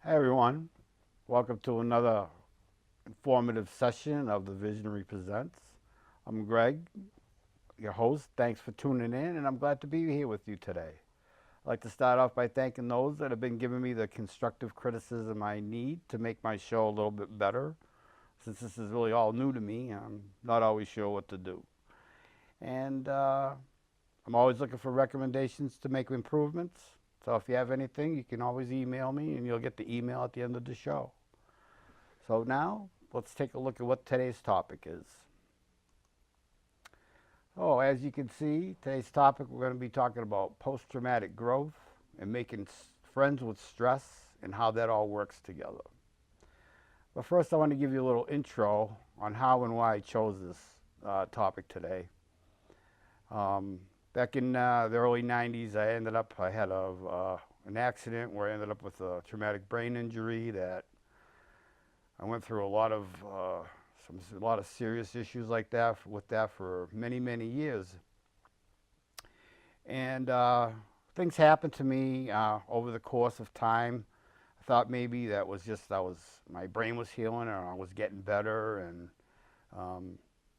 Hey everyone, welcome to another informative session of the Visionry Presents. I'm Greg, your host. Thanks for tuning in, and I'm glad to be here with you today. I'd like to start off by thanking those that have been giving me the constructive criticism I need to make my show a little bit better. Since this is really all new to me, I'm not always sure what to do. And I'm always looking for recommendations to make improvements. So if you have anything, you can always email me, and you'll get the email at the end of the show. So now, let's take a look at what today's topic is. Oh, as you can see, today's topic we're going to be talking about post-traumatic growth and making friends with stress and how that all works together. But first, I want to give you a little intro on how and why I chose this topic today. Back in the early 90s, I had an accident where I ended up with a traumatic brain injury that I went through a lot of serious issues like that with that for many years, and things happened to me over the course of time. I thought maybe that was just my brain was healing and I was getting better, and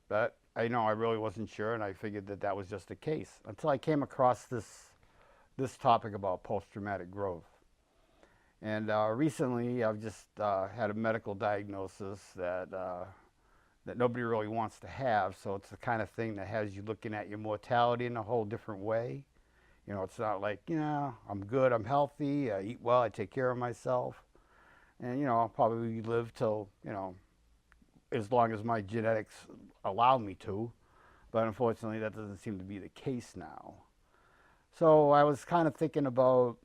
but I really wasn't sure, and I figured that was just the case until I came across this topic about post-traumatic growth. And recently, I've just had a medical diagnosis that nobody really wants to have. So it's the kind of thing that has you looking at your mortality in a whole different way. It's not like, I'm good, I'm healthy, I eat well, I take care of myself, and I'll probably live till as long as my genetics allow me to. But unfortunately, that doesn't seem to be the case now. So I was kind of thinking about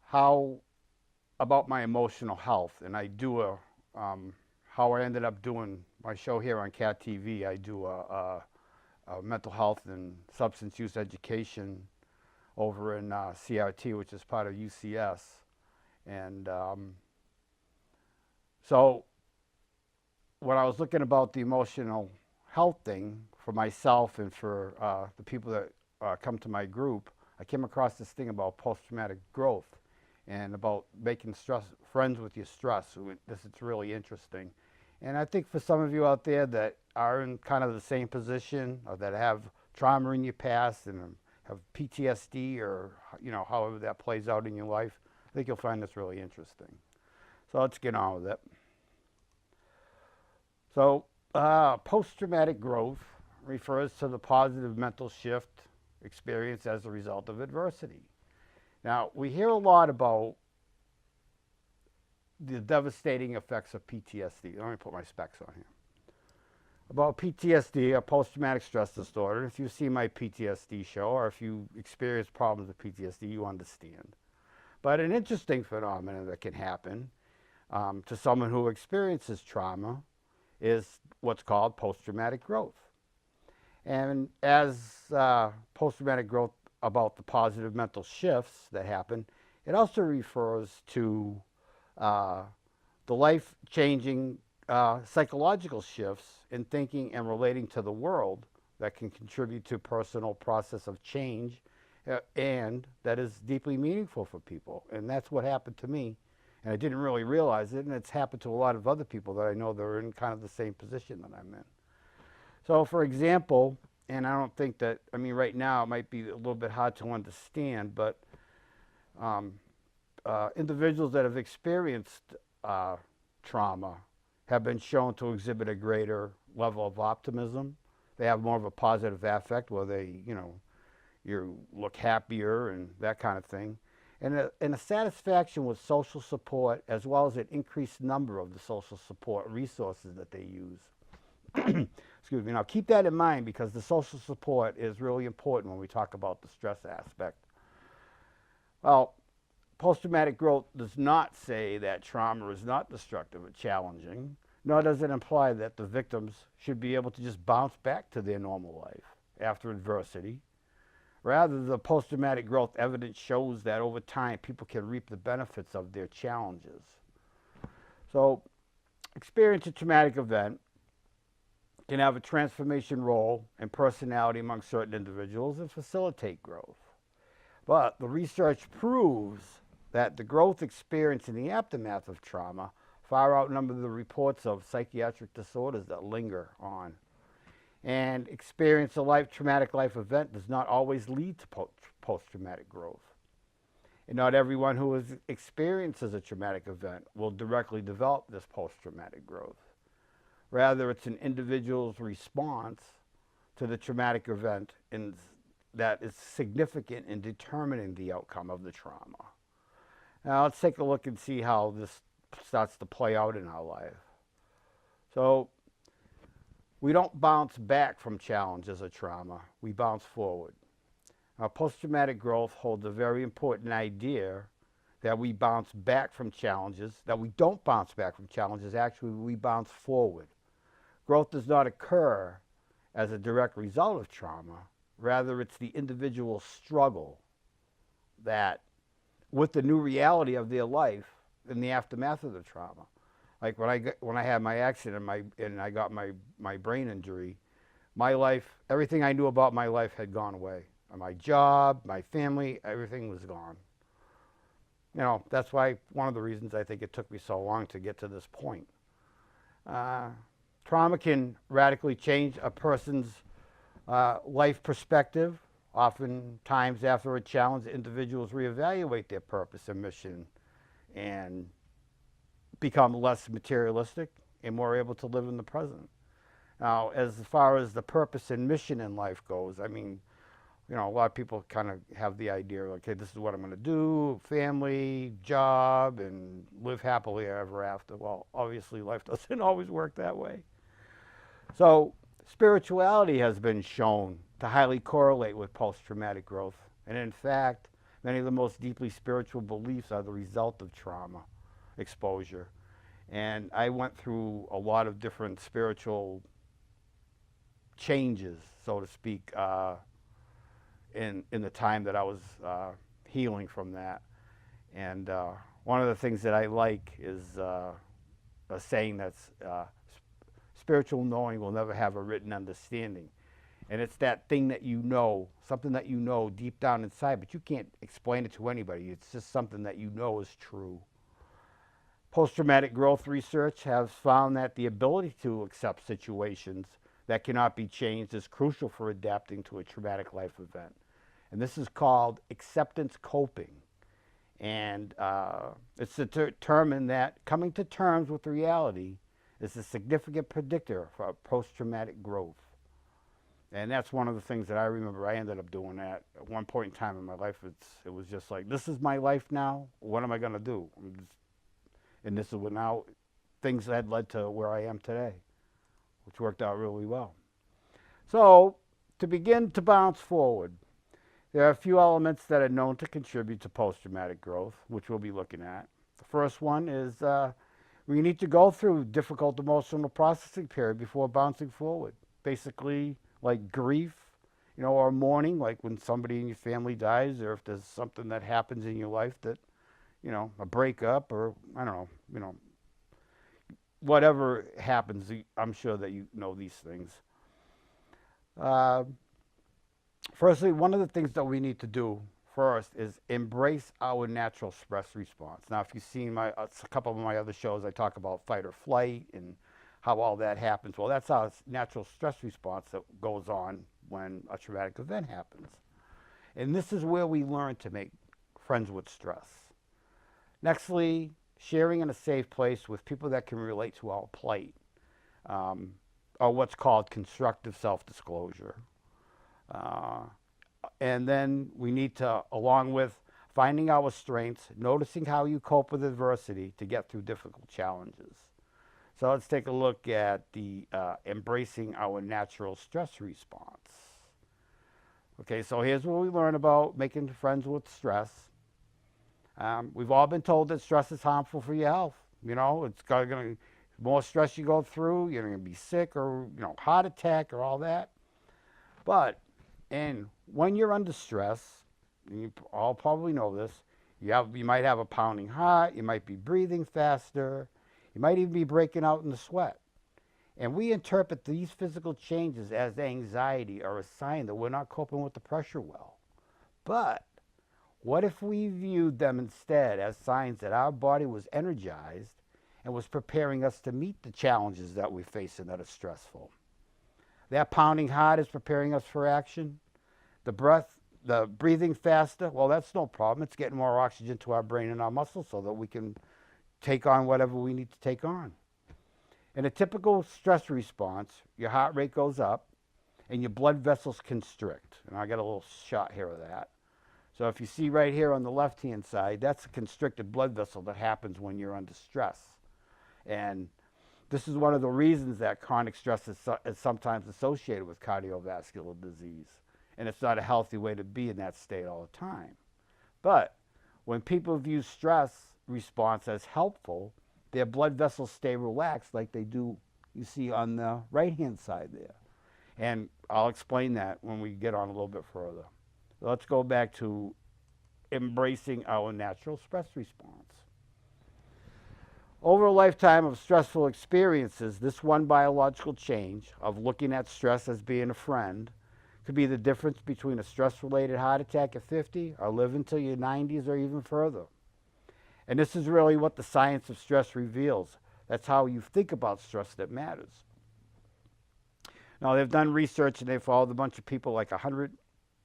how about my emotional health, and I do how I ended up doing my show here on Cat TV. I do a mental health and substance use education over in CRT, which is part of UCS, and so when I was looking about the emotional health thing for myself and for the people that come to my group, I came across this thing about post-traumatic growth and about making friends with your stress. It's really interesting. And I think for some of you out there that are in kind of the same position or that have trauma in your past and have PTSD or however that plays out in your life, I think you'll find this really interesting. So let's get on with it. So post-traumatic growth refers to the positive mental shift experienced as a result of adversity. Now, we hear a lot about the devastating effects of PTSD. Let me put my specs on here. About PTSD, or post-traumatic stress disorder. If you see my PTSD show or if you experience problems with PTSD, you understand. But an interesting phenomenon that can happen to someone who experiences trauma is what's called post-traumatic growth. And as post-traumatic growth about the positive mental shifts that happen, it also refers to the life-changing psychological shifts in thinking and relating to the world that can contribute to personal process of change and that is deeply meaningful for people. And that's what happened to me. And I didn't really realize it, and it's happened to a lot of other people that I know that are in kind of the same position that I'm in. So, for example, and I don't think that, right now it might be a little bit hard to understand, but individuals that have experienced trauma have been shown to exhibit a greater level of optimism. They have more of a positive affect where you look happier and that kind of thing. And a satisfaction with social support, as well as an increased number of the social support resources that they use. Excuse me. Now, keep that in mind because the social support is really important when we talk about the stress aspect. Well, post-traumatic growth does not say that trauma is not destructive or challenging, nor does it imply that the victims should be able to just bounce back to their normal life after adversity. Rather, the post-traumatic growth evidence shows that over time, people can reap the benefits of their challenges. So, experience a traumatic event can have a transformation role in personality among certain individuals and facilitate growth. But the research proves that the growth experienced in the aftermath of trauma far outnumber the reports of psychiatric disorders that linger on. And experience a traumatic life event does not always lead to post-traumatic growth. And not everyone who experiences a traumatic event will directly develop this post-traumatic growth. Rather, it's an individual's response to the traumatic event that is significant in determining the outcome of the trauma. Now, let's take a look and see how this starts to play out in our life. So, we don't bounce back from challenges or trauma. We bounce forward. Now, post-traumatic growth holds a very important idea that we bounce back from challenges, that we don't bounce back from challenges. Actually, we bounce forward. Growth does not occur as a direct result of trauma. Rather, it's the individual's struggle that, with the new reality of their life in the aftermath of the trauma. Like when I had my accident and I got my brain injury, my life, everything I knew about my life had gone away. My job, my family, everything was gone. You know, that's why one of the reasons I think it took me so long to get to this point. Trauma can radically change a person's life perspective. Oftentimes after a challenge, individuals reevaluate their purpose and mission and become less materialistic and more able to live in the present. Now, as far as the purpose and mission in life goes, I mean, you know, a lot of people kind of have the idea, like, okay, this is what I'm going to do, family, job, and live happily ever after. Well, obviously life doesn't always work that way. So spirituality has been shown to highly correlate with post-traumatic growth. And in fact, many of the most deeply spiritual beliefs are the result of trauma exposure. And I went through a lot of different spiritual changes, so to speak, in the time that I was healing from that. And one of the things that I like is a saying that's spiritual knowing will never have a written understanding. And it's that thing that you know, something that you know deep down inside, but you can't explain it to anybody. It's just something that you know is true. Post-traumatic growth research has found that the ability to accept situations that cannot be changed is crucial for adapting to a traumatic life event. And this is called acceptance coping. And it's determined that coming to terms with reality is a significant predictor for post-traumatic growth. And that's one of the things that I remember I ended up doing that at one point in time in my life. It was just like, this is my life now. What am I going to do? And this is what now things that led to where I am today, which worked out really well. So to begin to bounce forward, there are a few elements that are known to contribute to post-traumatic growth, which we'll be looking at. The first one is we need to go through difficult emotional processing period before bouncing forward. Basically, like grief, you know, or mourning, like when somebody in your family dies, or if there's something that happens in your life that, you know, a breakup, or I don't know, you know, whatever happens, I'm sure that you know these things. Firstly, one of the things that we need to do first is embrace our natural stress response. Now, if you've seen a couple of my other shows, I talk about fight or flight and how all that happens. Well, that's our natural stress response that goes on when a traumatic event happens. And this is where we learn to make friends with stress. Nextly, sharing in a safe place with people that can relate to our plight, or what's called constructive self-disclosure. And then we need to, along with finding our strengths, noticing how you cope with adversity to get through difficult challenges. So let's take a look at the embracing our natural stress response. Okay, so here's what we learn about making friends with stress. We've all been told that stress is harmful for your health. You know, it's going to, more stress you go through, you're going to be sick, or, you know, heart attack or all that. But, and when you're under stress, and you all probably know this, you might have a pounding heart, you might be breathing faster, you might even be breaking out in the sweat. And we interpret these physical changes as anxiety or a sign that we're not coping with the pressure well. But What if we viewed them instead as signs that our body was energized and was preparing us to meet the challenges that we face and that are stressful? That pounding heart is preparing us for action. The breathing faster, well, that's no problem. It's getting more oxygen to our brain and our muscles so that we can take on whatever we need to take on. In a typical stress response, your heart rate goes up and your blood vessels constrict. And I got a little shot here of that. So if you see right here on the left-hand side, that's a constricted blood vessel that happens when you're under stress. And this is one of the reasons that chronic stress is sometimes associated with cardiovascular disease. And it's not a healthy way to be in that state all the time. But when people view stress response as helpful, their blood vessels stay relaxed like they do, you see on the right-hand side there. And I'll explain that when we get on a little bit further. So let's go back to embracing our natural stress response. Over a lifetime of stressful experiences, this one biological change of looking at stress as being a friend could be the difference between a stress-related heart attack at 50 or live until your 90s or even further. And this is really what the science of stress reveals. That's how you think about stress that matters. Now, they've done research and they've followed a bunch of people, like 100,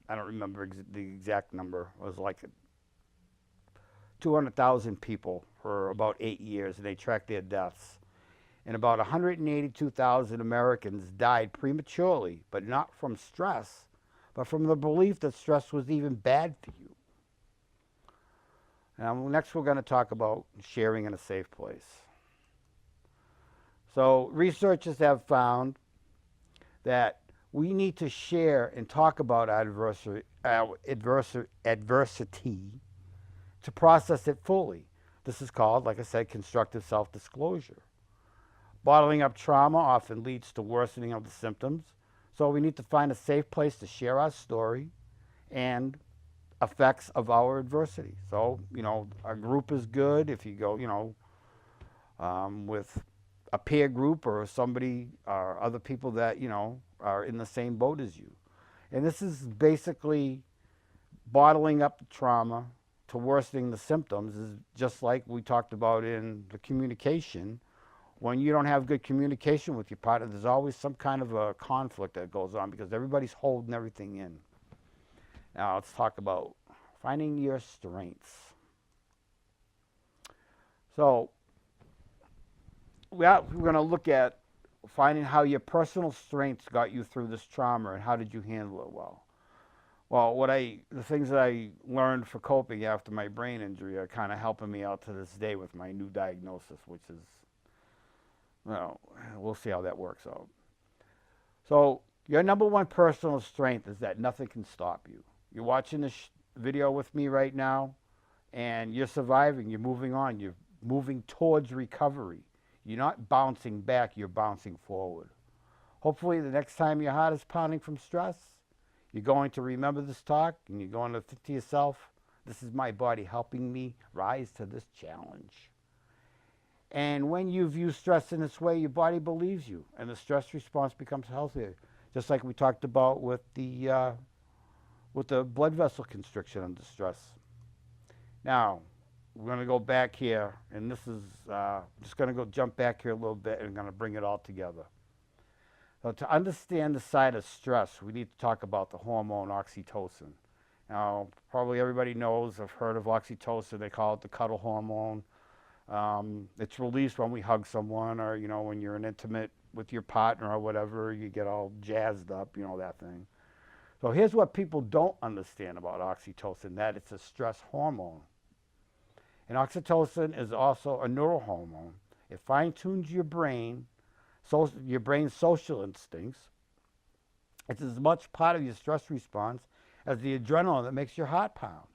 I don't remember the exact number, it was like 200,000 people for about 8 years, and they tracked their deaths. And about 182,000 Americans died prematurely, but not from stress, but from the belief that stress was even bad for you. Now, next we're going to talk about sharing in a safe place. So researchers have found that we need to share and talk about adversity to process it fully. This is called, like I said, constructive self-disclosure. Bottling up trauma often leads to worsening of the symptoms, so we need to find a safe place to share our story and effects of our adversity. So, a group is good if you go, with a peer group or somebody or other people that, are in the same boat as you. And this is basically bottling up the trauma to worsening the symptoms, is just like we talked about in the communication. When you don't have good communication with your partner, there's always some kind of a conflict that goes on because everybody's holding everything in. Now let's talk about finding your strengths. So we're going to look at finding how your personal strengths got you through this trauma and how did you handle it well. Well, the things that I learned for coping after my brain injury are kind of helping me out to this day with my new diagnosis, which is, we'll see how that works out. So your number one personal strength is that nothing can stop you. You're watching this video with me right now, and you're surviving, you're moving on, you're moving towards recovery. You're not bouncing back, you're bouncing forward. Hopefully the next time your heart is pounding from stress, you're going to remember this talk and you're going to think to yourself, this is my body helping me rise to this challenge. And when you view stress in this way, your body believes you and the stress response becomes healthier. Just like we talked about with the blood vessel constriction under stress. Now, we're going to go back here, and this is just going to jump back here a little bit and I'm going to bring it all together. So to understand the side of stress, we need to talk about the hormone oxytocin. Now, probably everybody knows, have heard of oxytocin. They call it the cuddle hormone. It's released when we hug someone or, when you're intimate with your partner or whatever, you get all jazzed up, that thing. So here's what people don't understand about oxytocin, that it's a stress hormone. And oxytocin is also a neurohormone. It fine-tunes your brain, your brain's social instincts. It's as much part of your stress response as the adrenaline that makes your heart pound.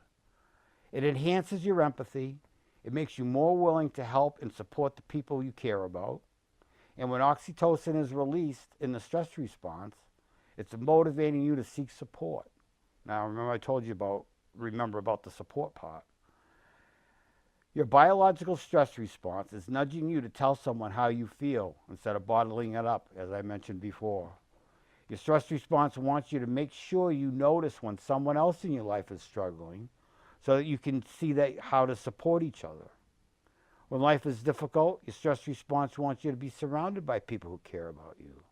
It enhances your empathy. It makes you more willing to help and support the people you care about. And when oxytocin is released in the stress response, it's motivating you to seek support. Now, remember I told you about the support part. Your biological stress response is nudging you to tell someone how you feel instead of bottling it up, as I mentioned before. Your stress response wants you to make sure you notice when someone else in your life is struggling so that you can see that how to support each other. When life is difficult, your stress response wants you to be surrounded by people who care about you.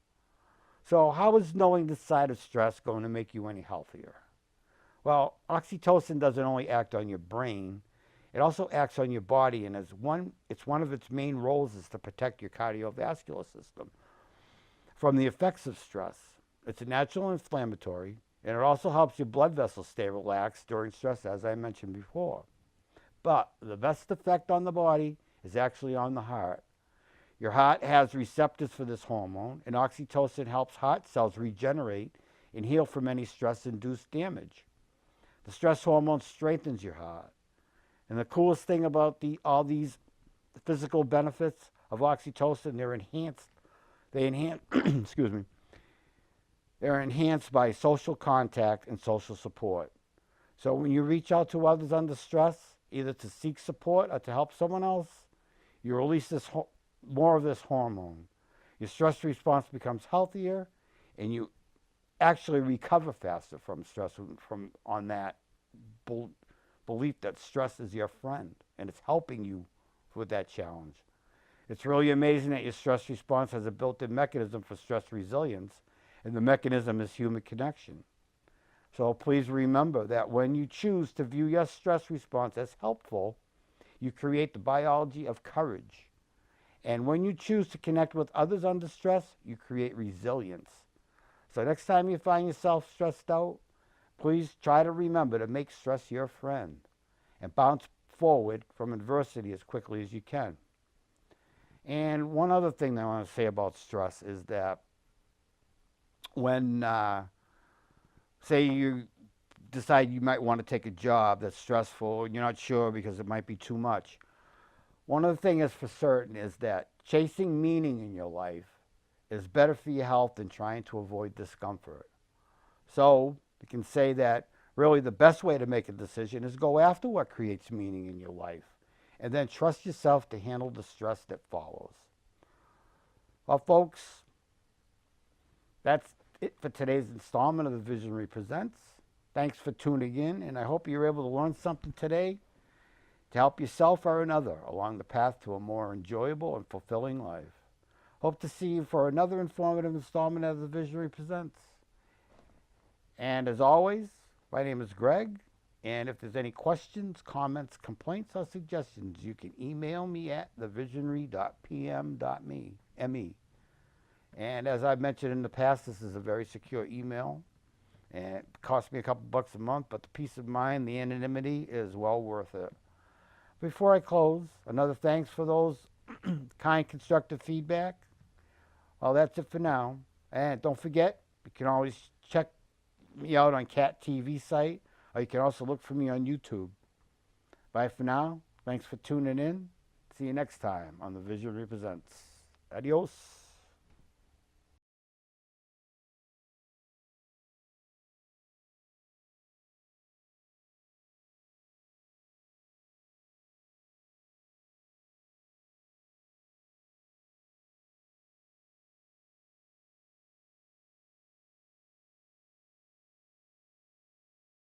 So how is knowing this side of stress going to make you any healthier? Well, oxytocin doesn't only act on your brain, it also acts on your body, and it's one of its main roles is to protect your cardiovascular system from the effects of stress. It's a natural inflammatory, and it also helps your blood vessels stay relaxed during stress, as I mentioned before. But the best effect on the body is actually on the heart. Your heart has receptors for this hormone, and oxytocin helps heart cells regenerate and heal from any stress-induced damage. The stress hormone strengthens your heart. And the coolest thing about all these physical benefits of oxytocin, excuse me, they're enhanced by social contact and social support. So when you reach out to others under stress, either to seek support or to help someone else, you release more of this hormone. Your stress response becomes healthier, and you actually recover faster from stress on that belief that stress is your friend and it's helping you with that challenge. It's really amazing that your stress response has a built-in mechanism for stress resilience, and the mechanism is human connection. So please remember that when you choose to view your stress response as helpful, you create the biology of courage. And when you choose to connect with others under stress, you create resilience. So next time you find yourself stressed out, please try to remember to make stress your friend and bounce forward from adversity as quickly as you can. And one other thing that I want to say about stress is that when, say you decide you might want to take a job that's stressful and you're not sure because it might be too much, one of the things for certain is that chasing meaning in your life is better for your health than trying to avoid discomfort. So you can say that really the best way to make a decision is go after what creates meaning in your life, and then trust yourself to handle the stress that follows. Well, folks, that's it for today's installment of the Visionry Presents. Thanks for tuning in, and I hope you're able to learn something today to help yourself or another along the path to a more enjoyable and fulfilling life. Hope to see you for another informative installment of the Visionary Presents. And as always, my name is Greg, and if there's any questions, comments, complaints, or suggestions, you can email me at thevisionary.pm.me. And as I've mentioned in the past, this is a very secure email, and it costs me a couple bucks a month, but the peace of mind, the anonymity is well worth it. Before I close, another thanks for those kind, constructive feedback. Well, that's it for now. And don't forget, you can always check me out on Cat TV site, or you can also look for me on YouTube. Bye for now. Thanks for tuning in. See you next time on the Visionry Presents. Adios.